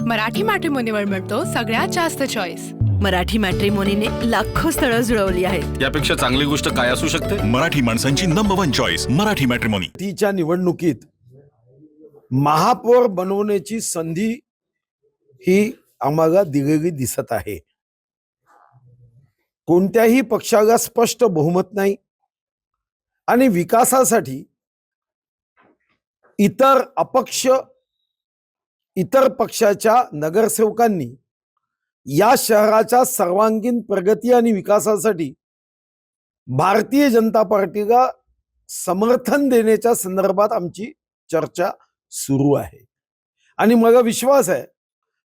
मराठी मॅट्रिमोनीवर मिळतो सगळ्यात जास्त चॉईस। मराठी मॅट्रिमोनीने लाखो स्थळं जुळवली आहेत। यापेक्षा चांगली गोष्ट काय असू शकते? मराठी माणसांची नंबर 1 चॉईस मराठी मॅट्रिमोनी। तीच्या निवडणुकीत महापौर बनवण्याची संधी ही आम्हाला दिलेली दिसत आहे। कोणत्याही पक्षाला स्पष्ट बहुमत नाही आणि विकासासाठी इतर अपक्ष इतर पक्षाच्या नगरसेवकांनी या शहराच्या सर्वांगीण प्रगती आणि विकासासाठी भारतीय जनता पार्टीला समर्थन देण्याच्या संदर्भात आमची चर्चा सुरू आहे आणि मला विश्वास आहे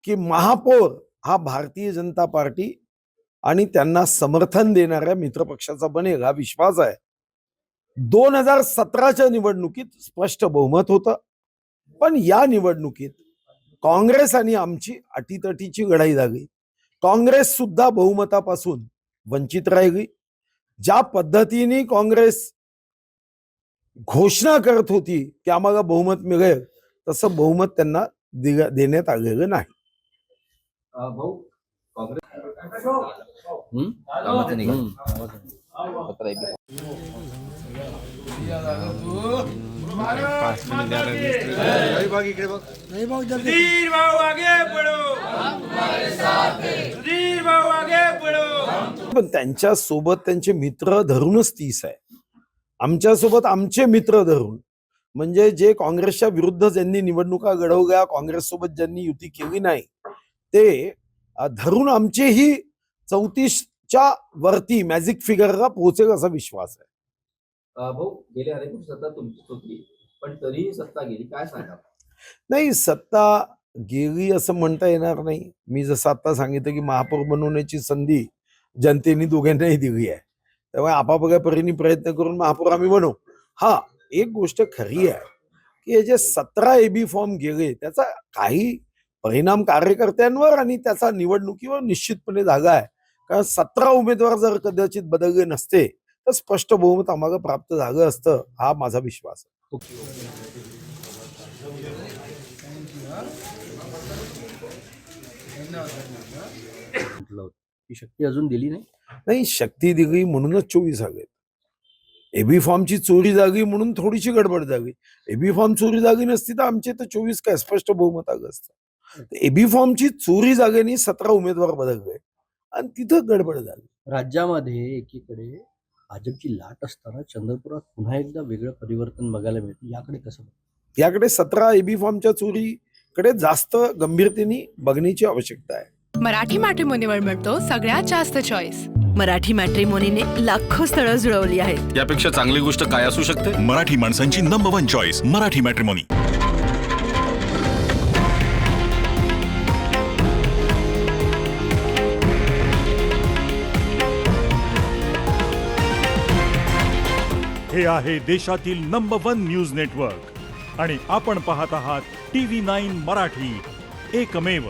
की महापौर हा भारतीय जनता पार्टी आणि त्यांना समर्थन देणाऱ्या मित्रपक्षाचा बनेल हा विश्वास आहे। 2017च्या निवडणुकीत स्पष्ट बहुमत होतं, पण या निवडणुकीत काँग्रेस आणि आमची अटीतटीची लढाई झाली। काँग्रेस सुद्धा बहुमतापासून वंचित राहिली। ज्या पद्धतीने काँग्रेस घोषणा करत होती की आम्हाला बहुमत मिळेल, तसं बहुमत त्यांना देण्यात आलेलं नाही। भाऊ काँग्रेस पण त्यांच्या सोबत त्यांचे मित्र धरूनच 30 आहे। आमच्या सोबत आमचे मित्र धरून म्हणजे जे काँग्रेसच्या विरुद्ध ज्यांनी निवडणुका लढवल्या, काँग्रेस सोबत ज्यांनी युती केली नाही, ते धरून आमचेही 34च्या वरती मॅजिक फिगरला पोहोचेल असा विश्वास आहे। भाऊ गेले अनेक वर्ष सत्ता तुमचीच होती, पण तरीही सत्ता गेली, काय सांगा? नाही, सत्ता गेली असं म्हणता येणार नाही। मी जसं आता सांगितलं की महापौर बनवण्याची संधी जनतेने दोघांनाही दिली आहे, त्यामुळे आपापल्या परीने प्रयत्न करून महापौर आम्ही बनवू। हा, एक गोष्ट खरी आहे की हे जे 17 AB फॉर्म गेले त्याचा काही परिणाम कार्यकर्त्यांवर आणि त्याचा निवडणुकीवर निश्चितपणे झाला आहे। कारण 17 उमेदवार जर कदाचित बदलले नसते तर स्पष्ट बहुमत आम्हाला प्राप्त झालं असतं, हा माझा विश्वास आहे। ही शक्ती अजून दिली नाही। नाही, शक्ती दिली म्हणूनच 24 आले। एबी फॉर्मची चोरी झाली म्हणून थोडीशी गडबड झाली। एबी फॉर्म चोरी झाली नसती तर आमचे तर 24 काय स्पष्ट बहुमत आलं असतं। एबी फॉर्मची चोरी झाल्याने 17 उमेदवार बदलले आणि तिथं गडबड झाली। राज्यामध्ये एकीकडे भाजपची लाट असताना चंद्रपुरात पुन्हा एकदा वेगळं परिवर्तन बघायला मिळतं, याकडे कसं? याकडे 17 एबी फॉर्मच्या चोरीकडे जास्त गंभीरतेने बघण्याची आवश्यकता आहे। मराठी मॅट्रिमोनीवर मिळतो सगळ्यात जास्त चॉईस। मराठी मॅट्रिमोनीने लाखो स्थळं जुळवली आहेत। यापेक्षा चांगली गोष्ट काय असू शकते? मराठी माणसांची नंबर 1 चॉईस मराठी मॅट्रिमोनी। हे आहे देशातील नंबर 1 न्यूज नेटवर्क आणि आपण पाहत आहात TV9 मराठी, एकमेव।